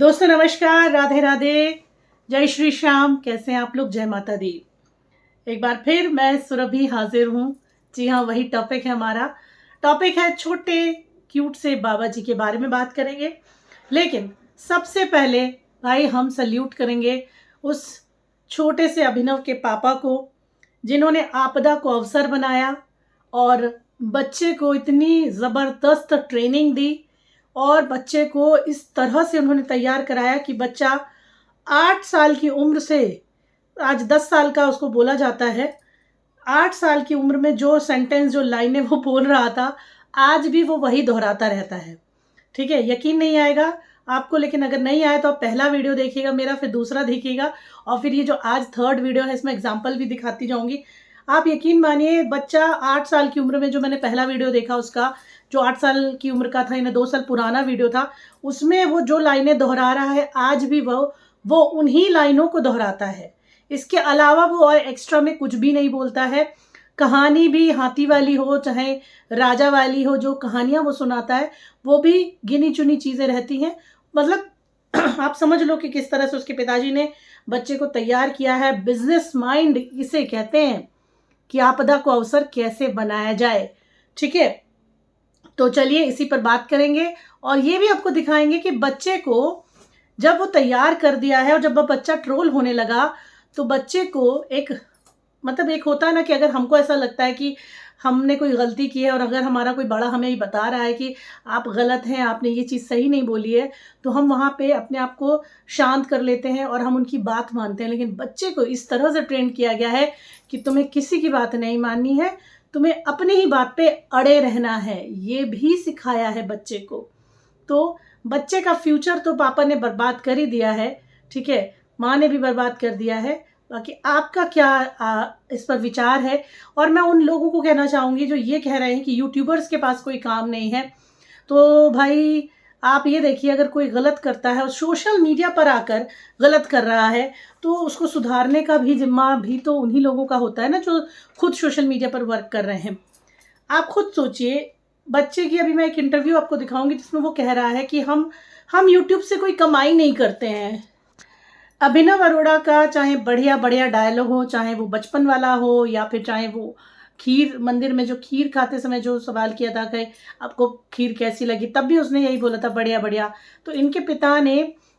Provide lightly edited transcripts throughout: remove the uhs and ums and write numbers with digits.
दोस्तों नमस्कार, राधे राधे, जय श्री श्याम। कैसे हैं आप लोग? जय माता दी। एक बार फिर मैं सुरभि हाजिर हूँ। जी हाँ, वही टॉपिक है हमारा। टॉपिक है छोटे क्यूट से बाबा जी के बारे में बात करेंगे। लेकिन सबसे पहले भाई हम सल्यूट करेंगे उस छोटे से अभिनव के पापा को, जिन्होंने आपदा को अवसर बनाया और बच्चे को इतनी ज़बरदस्त ट्रेनिंग दी और बच्चे को इस तरह से उन्होंने तैयार कराया कि बच्चा 8 साल की उम्र से आज 10 साल का उसको बोला जाता है। 8 साल की उम्र में जो सेंटेंस, जो लाइनें वो बोल रहा था, आज भी वो वही दोहराता रहता है। ठीक है, यकीन नहीं आएगा आपको, लेकिन अगर नहीं आया तो आप पहला वीडियो देखिएगा मेरा, फिर दूसरा देखिएगा और फिर ये जो आज थर्ड वीडियो है इसमें एग्जाम्पल भी दिखाती जाऊंगी। आप यकीन मानिए, बच्चा 8 साल की उम्र में, जो मैंने पहला वीडियो देखा उसका, जो 8 साल की उम्र का था, यानी 2 साल पुराना वीडियो था, उसमें वो जो लाइनें दोहरा रहा है आज भी वो उन्हीं लाइनों को दोहराता है। इसके अलावा वो और एक्स्ट्रा में कुछ भी नहीं बोलता है। कहानी भी हाथी वाली हो चाहे राजा वाली हो, जो कहानियां वो सुनाता है वो भी गिनी चुनी चीज़ें रहती हैं। मतलब आप समझ लो कि किस तरह से उसके पिताजी ने बच्चे को तैयार किया है। बिजनेस माइंड इसे कहते हैं कि आपदा को अवसर कैसे बनाया जाए। ठीक है, तो चलिए इसी पर बात करेंगे और ये भी आपको दिखाएंगे कि बच्चे को जब वो तैयार कर दिया है और जब वो बच्चा ट्रोल होने लगा तो बच्चे को एक, मतलब एक होता है ना कि अगर हमको ऐसा लगता है कि हमने कोई गलती की है और अगर हमारा कोई बड़ा हमें ये बता रहा है कि आप गलत हैं, आपने ये चीज़ सही नहीं बोली है, तो हम वहाँ पे अपने आप को शांत कर लेते हैं और हम उनकी बात मानते हैं। लेकिन बच्चे को इस तरह से ट्रेन किया गया है कि तुम्हें किसी की बात नहीं माननी है, तुम्हें अपनी ही बात पे अड़े रहना है, ये भी सिखाया है बच्चे को। तो बच्चे का फ्यूचर तो पापा ने बर्बाद कर ही दिया है। ठीक है, माँ ने भी बर्बाद कर दिया है। बाकी आपका क्या इस पर विचार है? और मैं उन लोगों को कहना चाहूँगी जो ये कह रहे हैं कि यूट्यूबर्स के पास कोई काम नहीं है, तो भाई आप ये देखिए, अगर कोई गलत करता है और सोशल मीडिया पर आकर गलत कर रहा है तो उसको सुधारने का भी जिम्मा भी तो उन्हीं लोगों का होता है ना, जो खुद सोशल मीडिया पर वर्क कर रहे हैं। आप खुद सोचिए, बच्चे की अभी मैं एक इंटरव्यू आपको दिखाऊंगी जिसमें वो कह रहा है कि हम यूट्यूब से कोई कमाई नहीं करते हैं। अभिनव अरोड़ा का चाहे बढ़िया बढ़िया डायलॉग हो, चाहे वो बचपन वाला हो या फिर चाहे वो खीर मंदिर में जो खीर खाते समय जो सवाल किया था कि आपको खीर कैसी लगी, तब भी उसने यही बोला था बढ़िया बढ़िया। तो इनके पिता ने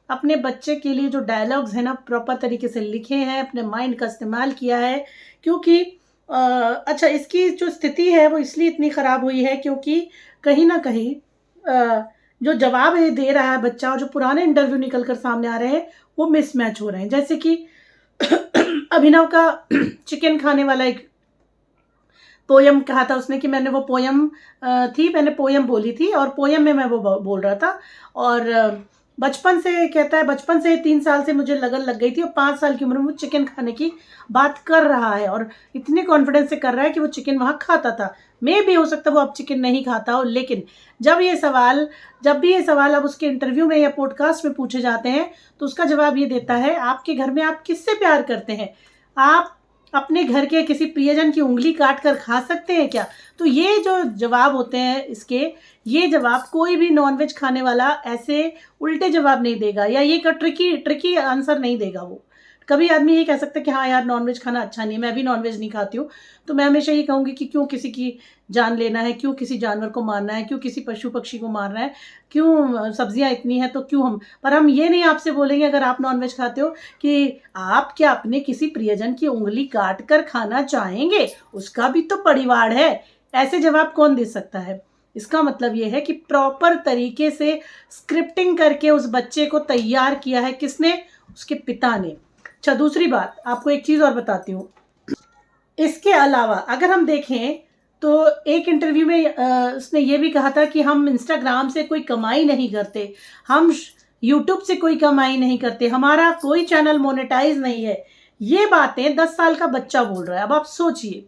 अपने बच्चे के लिए जो डायलॉग्स है ना प्रॉपर तरीके से लिखे हैं, अपने माइंड का इस्तेमाल किया है। क्योंकि अच्छा, इसकी जो स्थिति है वो इसलिए इतनी ख़राब हुई है क्योंकि कहीं ना कहीं जो जवाब है दे रहा है बच्चा और जो पुराने इंटरव्यू निकल कर सामने आ रहे हैं वो मिसमैच हो रहे हैं। जैसे कि अभिनव का चिकन खाने वाला एक पोयम कहा था उसने कि मैंने वो पोयम मैंने पोयम बोली थी और पोयम में मैं वो बोल रहा था। और बचपन से कहता है, बचपन से 3 साल से मुझे लगन लग गई थी और 5 साल की उम्र में वो चिकन खाने की बात कर रहा है और इतने कॉन्फिडेंस से कर रहा है कि वो चिकन वहाँ खाता था। मे भी हो सकता है वो अब चिकन नहीं खाता हो, लेकिन जब भी ये सवाल अब उसके इंटरव्यू में या पॉडकास्ट में पूछे जाते हैं तो उसका जवाब ये देता है, आपके घर में आप किससे प्यार करते हैं? आप अपने घर के किसी प्रियजन की उंगली काट कर खा सकते हैं क्या? तो ये जो जवाब होते हैं इसके, ये जवाब कोई भी नॉनवेज खाने वाला ऐसे उल्टे जवाब नहीं देगा या ये का ट्रिकी आंसर नहीं देगा। वो कभी आदमी ये कह सकता है कि हाँ यार नॉनवेज खाना अच्छा नहीं है, मैं भी नॉनवेज नहीं खाती हूँ, तो मैं हमेशा ये कहूँगी कि क्यों किसी की जान लेना है, क्यों किसी जानवर को मारना है, क्यों किसी पशु पक्षी को मारना है, क्यों सब्जियाँ इतनी हैं तो क्यों हम ये नहीं आपसे बोलेंगे अगर आप नॉनवेज खाते हो कि आप क्या अपने किसी प्रियजन की उंगली काट कर खाना चाहेंगे? उसका भी तो परिवार है। ऐसे जवाब कौन दे सकता है? इसका मतलब ये है कि प्रॉपर तरीके से स्क्रिप्टिंग करके उस बच्चे को तैयार किया है। किसने? उसके पिता ने। अच्छा, दूसरी बात आपको एक चीज़ और बताती हूँ। इसके अलावा अगर हम देखें तो एक इंटरव्यू में उसने ये भी कहा था कि हम इंस्टाग्राम से कोई कमाई नहीं करते, हम यूट्यूब से कोई कमाई नहीं करते, हमारा कोई चैनल मोनेटाइज नहीं है। ये बातें 10 साल का बच्चा बोल रहा है। अब आप सोचिए।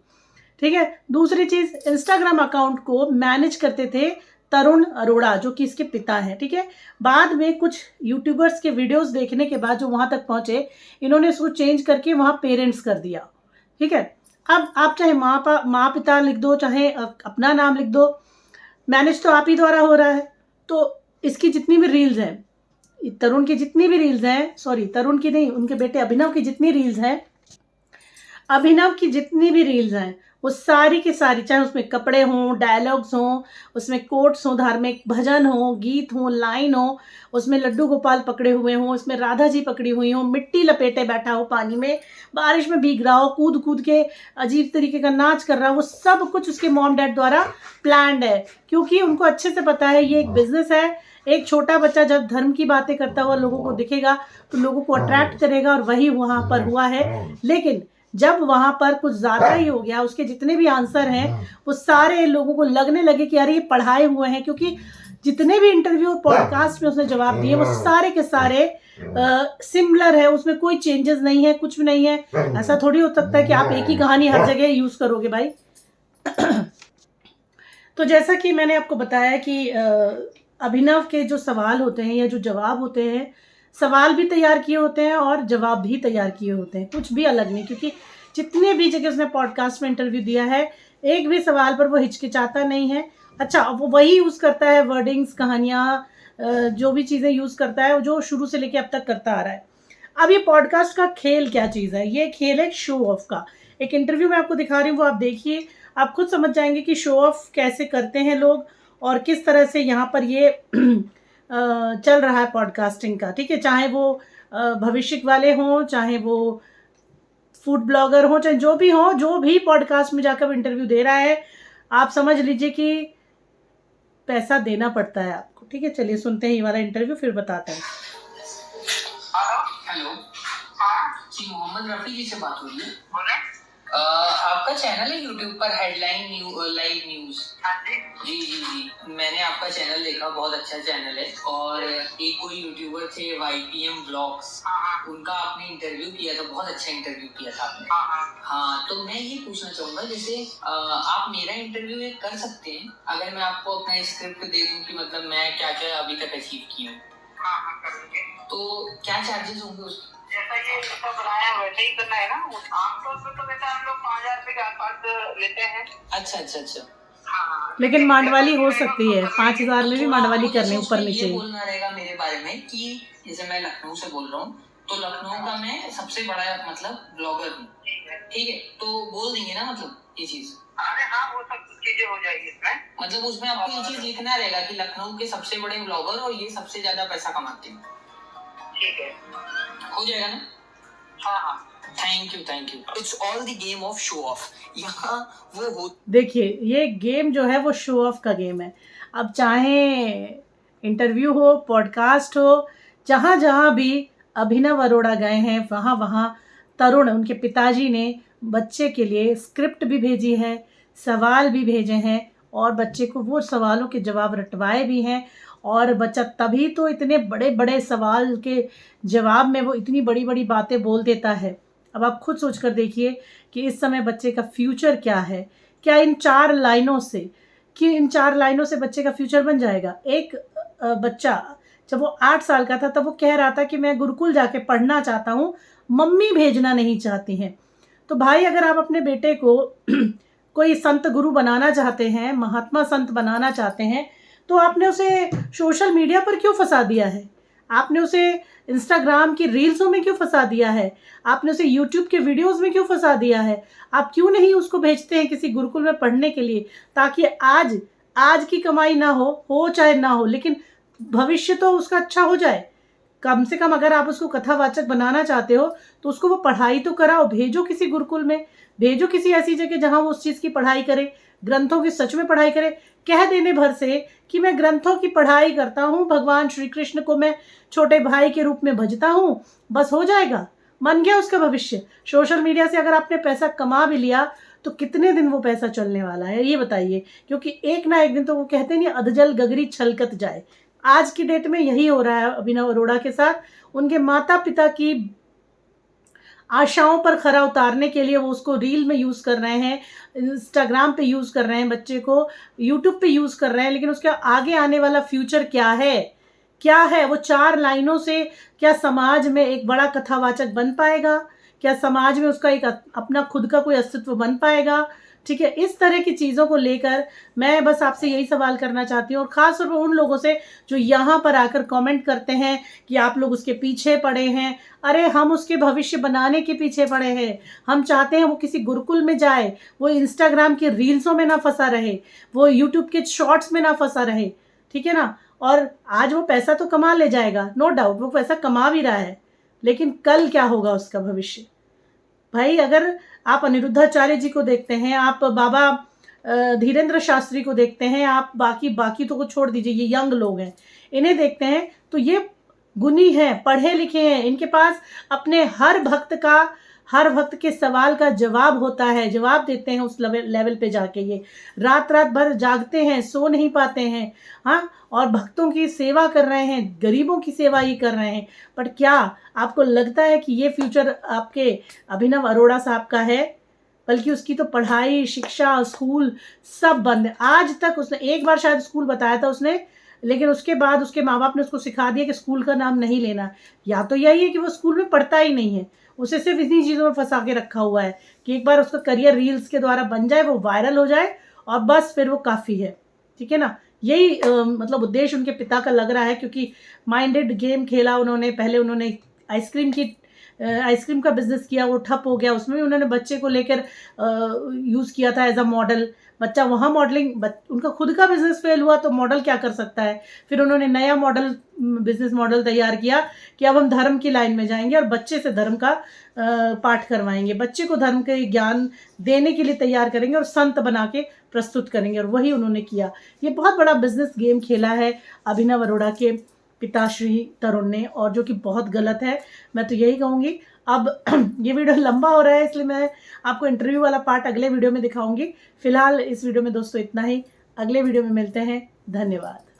ठीक है, दूसरी चीज़, इंस्टाग्राम अकाउंट को मैनेज करते थे तरुण अरोड़ा, जो कि इसके पिता हैं। ठीक है, बाद में कुछ यूट्यूबर्स के वीडियोस देखने के बाद जो वहाँ तक पहुँचे, इन्होंने उसको चेंज करके वहाँ पेरेंट्स कर दिया। ठीक है, अब आप चाहे माँ पिता लिख दो, चाहे अपना नाम लिख दो, मैनेज तो आप ही द्वारा हो रहा है। तो इसकी जितनी भी रील्स हैं तरुण की जितनी भी रील्स हैं, सॉरी तरुण की नहीं, उनके बेटे अभिनव की जितनी रील्स हैं, अभिनव की जितनी भी रील्स हैं वो सारी की सारी, चाहे उसमें कपड़े हों, डायलॉग्स हों, उसमें कोट्स हों, धार्मिक भजन हो, गीत हो, लाइन हो, उसमें लड्डू गोपाल पकड़े हुए हों, उसमें राधा जी पकड़ी हुई हों, मिट्टी लपेटे बैठा हो पानी में, बारिश में भीग रहा हो, कूद कूद के अजीब तरीके का नाच कर रहा हो, वो सब कुछ उसके मॉम डैड द्वारा प्लान्ड है। क्योंकि उनको अच्छे से पता है ये एक बिजनेस है। एक छोटा बच्चा जब धर्म की बातें करता हुआ लोगों को दिखेगा तो लोगों को अट्रैक्ट करेगा, और वही वहाँ पर हुआ है। लेकिन जब वहां पर कुछ ज्यादा ही हो गया, उसके जितने भी आंसर हैं वो सारे लोगों को लगने लगे कि यार ये पढ़ाए हुए हैं, क्योंकि जितने भी इंटरव्यू और पॉडकास्ट में उसने जवाब दिए वो सारे के सारे सिमिलर है, उसमें कोई चेंजेस नहीं है, कुछ भी नहीं है। ऐसा थोड़ी हो सकता है कि आप एक ही कहानी हर जगह यूज करोगे भाई। तो जैसा कि मैंने आपको बताया कि अभिनव के जो सवाल होते हैं या जो जवाब होते हैं, सवाल भी तैयार किए होते हैं और जवाब भी तैयार किए होते हैं, कुछ भी अलग नहीं। क्योंकि जितने भी जगह उसने पॉडकास्ट में इंटरव्यू दिया है, एक भी सवाल पर वो हिचकिचाता नहीं है। अच्छा, वो वही यूज़ करता है वर्डिंग्स, कहानियाँ, जो भी चीज़ें यूज़ करता है, जो शुरू से लेके अब तक करता आ रहा है। अब ये पॉडकास्ट का खेल क्या चीज़ है? ये खेल है शो ऑफ का। एक इंटरव्यू मैं आपको दिखा रही हूँ, वो आप देखिए, आप खुद समझ जाएंगे कि शो ऑफ कैसे करते हैं लोग और किस तरह से यहाँ पर ये चल रहा है पॉडकास्टिंग का। ठीक है, चाहे वो भविष्य वाले हों, चाहे वो फूड ब्लॉगर हों, चाहे जो भी हों, जो भी पॉडकास्ट में जाकर इंटरव्यू दे रहा है, आप समझ लीजिए कि पैसा देना पड़ता है आपको। ठीक है, चलिए सुनते हैं ये वाला इंटरव्यू, फिर बताते हैं। हेलो, हाँ जी, मोहम्मद रफी जी से बात हो रही है। बोले? आपका चैनल है यूट्यूब पर, हेडलाइन लाइव न्यूज। जी जी जी, मैंने आपका चैनल देखा, बहुत अच्छा चैनल है। और एक कोई यूट्यूबर थे YPM ब्लॉग्स, उनका आपने इंटरव्यू किया था, बहुत अच्छा इंटरव्यू किया था आपने। हाँ, तो मैं ये पूछना चाहूंगा, जैसे आप मेरा इंटरव्यू एक कर सकते हैं अगर मैं आपको अपना स्क्रिप्ट दे दूं कि मतलब मैं क्या क्या अभी तक अचीव की हूँ। तो क्या चार्जेस होंगे उसके? जैसा ये इसका बनाया है वैसे ही करना है ना। आमतौर पर तो वैसे हम लोग 5,000 रुपए के आसपास लेते हैं। अच्छा अच्छा अच्छा। हाँ, लेकिन मांडवाली हो सकती है, 5,000 में भी मांडवाली करने ऊपर नीचे। ये बोलना रहेगा मेरे बारे में कि जैसे मैं लखनऊ से बोल रहा हूँ, तो लखनऊ का मैं सबसे बड़ा मतलब ब्लॉगर हूँ। ठीक है, तो बोल देंगे ना मतलब ये चीज? अरे हाँ, वो सब चीजें हो जाएगी इसमें। मतलब उसमें आपको ये चीज लिखना रहेगा कि लखनऊ के सबसे बड़े ब्लॉगर और ये सबसे ज्यादा पैसा कमाते हैं। ठीक है, हो जाएगा ना? हाँ हाँ, thank you. It's all the game of show off. यहाँ वो हो, देखिए ये गेम जो है वो शो ऑफ का गेम है। अब चाहे इंटरव्यू हो, पॉडकास्ट हो, जहाँ जहाँ भी अभिनव अरोड़ा गए हैं वहाँ वहाँ तरुण, उनके पिताजी ने बच्चे के लिए स्क्रिप्ट भी भेजी है, सवाल भी भेजे हैं, और बच्चे को वो सवालों के जवाब रटवाए भी हैं। और बच्चा तभी तो इतने बड़े बड़े सवाल के जवाब में वो इतनी बड़ी बड़ी बातें बोल देता है। अब आप खुद सोच कर देखिए कि इस समय बच्चे का फ्यूचर क्या है। क्या इन 4 लाइनों से, कि इन 4 लाइनों से बच्चे का फ्यूचर बन जाएगा? एक बच्चा जब वो 8 साल का था तब वो कह रहा था कि मैं गुरुकुल जाके पढ़ना चाहता हूँ, मम्मी भेजना नहीं चाहती हैं। तो भाई अगर आप अपने बेटे को कोई संत गुरु बनाना चाहते हैं, महात्मा संत बनाना चाहते हैं, तो आपने उसे सोशल मीडिया पर क्यों फंसा दिया है? आपने उसे इंस्टाग्राम की रील्सों में क्यों फंसा दिया है? आपने उसे यूट्यूब के वीडियोस में क्यों फंसा दिया है? आप क्यों नहीं उसको भेजते हैं किसी गुरुकुल में पढ़ने के लिए, ताकि आज की कमाई ना हो चाहे ना हो, लेकिन भविष्य तो उसका अच्छा हो जाए। कम से कम अगर आप उसको कथावाचक बनाना चाहते हो तो उसको वो पढ़ाई तो कराओ, भेजो किसी गुरुकुल में, भेजो किसी ऐसी जगह जहाँ वो उस चीज़ की पढ़ाई करे, ग्रंथों की सच में पढ़ाई करे। कह देने भर से कि मैं ग्रंथों की पढ़ाई करता हूँ, भगवान श्री कृष्ण को मैं छोटे भाई के रूप में भजता हूँ, बस हो जाएगा, बन गया उसका भविष्य। सोशल मीडिया से अगर आपने पैसा कमा भी लिया तो कितने दिन वो पैसा चलने वाला है ये बताइए? क्योंकि एक ना एक दिन तो वो कहते नहीं, अधजल गगरी छलकत जाए। आज की डेट में यही हो रहा है अभिनव अरोड़ा के साथ। उनके माता पिता की आशाओं पर खरा उतारने के लिए वो उसको रील में यूज़ कर रहे हैं, इंस्टाग्राम पे यूज़ कर रहे हैं, बच्चे को यूट्यूब पे यूज़ कर रहे हैं, लेकिन उसका आगे आने वाला फ्यूचर क्या है? क्या है? वो 4 लाइनों से क्या समाज में एक बड़ा कथावाचक बन पाएगा? क्या समाज में उसका एक अपना खुद का कोई अस्तित्व बन पाएगा? ठीक है, इस तरह की चीज़ों को लेकर मैं बस आपसे यही सवाल करना चाहती हूँ, और ख़ास तौर पर उन लोगों से जो यहाँ पर आकर कमेंट करते हैं कि आप लोग उसके पीछे पड़े हैं। अरे हम उसके भविष्य बनाने के पीछे पड़े हैं। हम चाहते हैं वो किसी गुरुकुल में जाए, वो इंस्टाग्राम के रील्सों में ना फंसा रहे, वो यूट्यूब के शॉर्ट्स में ना फंसा रहे, ठीक है ना। और आज वो पैसा तो कमा ले जाएगा, नो डाउट वो पैसा कमा भी रहा है, लेकिन कल क्या होगा उसका भविष्य। भाई अगर आप अनिरुद्धाचार्य जी को देखते हैं, आप बाबा धीरेन्द्र शास्त्री को देखते हैं, आप बाकी तो को छोड़ दीजिए, ये यंग लोग हैं, इन्हें देखते हैं तो ये गुणी हैं, पढ़े लिखे हैं, इनके पास अपने हर भक्त के सवाल का जवाब होता है, जवाब देते हैं उस लेवल पे जाके। ये रात भर जागते हैं, सो नहीं पाते हैं, हाँ, और भक्तों की सेवा कर रहे हैं, गरीबों की सेवा ही कर रहे हैं। पर क्या आपको लगता है कि ये फ्यूचर आपके अभिनव अरोड़ा साहब का है? बल्कि उसकी तो पढ़ाई, शिक्षा, स्कूल सब बंद है। आज तक उसने एक बार शायद स्कूल बताया था उसने, लेकिन उसके बाद उसके माँ बाप ने उसको सिखा दिया कि स्कूल का नाम नहीं लेना। या तो यही है कि वो स्कूल में पढ़ता ही नहीं है, उसे सिर्फ इन्हीं चीज़ों में फंसा के रखा हुआ है कि एक बार उसका करियर रील्स के द्वारा बन जाए, वो वायरल हो जाए और बस फिर वो काफ़ी है, ठीक है ना। यही मतलब उद्देश्य उनके पिता का लग रहा है, क्योंकि माइंडेड गेम खेला उन्होंने। पहले उन्होंने आइसक्रीम का बिजनेस किया, वो ठप हो गया, उसमें भी उन्होंने बच्चे को लेकर यूज़ किया था एज अ मॉडल। बच्चा वहाँ मॉडलिंग, उनका खुद का बिजनेस फेल हुआ तो मॉडल क्या कर सकता है। फिर उन्होंने नया बिजनेस मॉडल तैयार किया कि अब हम धर्म की लाइन में जाएंगे और बच्चे से धर्म का पाठ करवाएंगे, बच्चे को धर्म के ज्ञान देने के लिए तैयार करेंगे और संत बना के प्रस्तुत करेंगे, और वही उन्होंने किया। ये बहुत बड़ा बिजनेस गेम खेला है अभिनव अरोड़ा के पिताश्री तरुण ने, और जो कि बहुत गलत है। मैं तो यही कहूँगी। अब ये वीडियो लंबा हो रहा है, इसलिए मैं आपको इंटरव्यू वाला पार्ट अगले वीडियो में दिखाऊंगी। फिलहाल इस वीडियो में दोस्तों इतना ही, अगले वीडियो में मिलते हैं। धन्यवाद।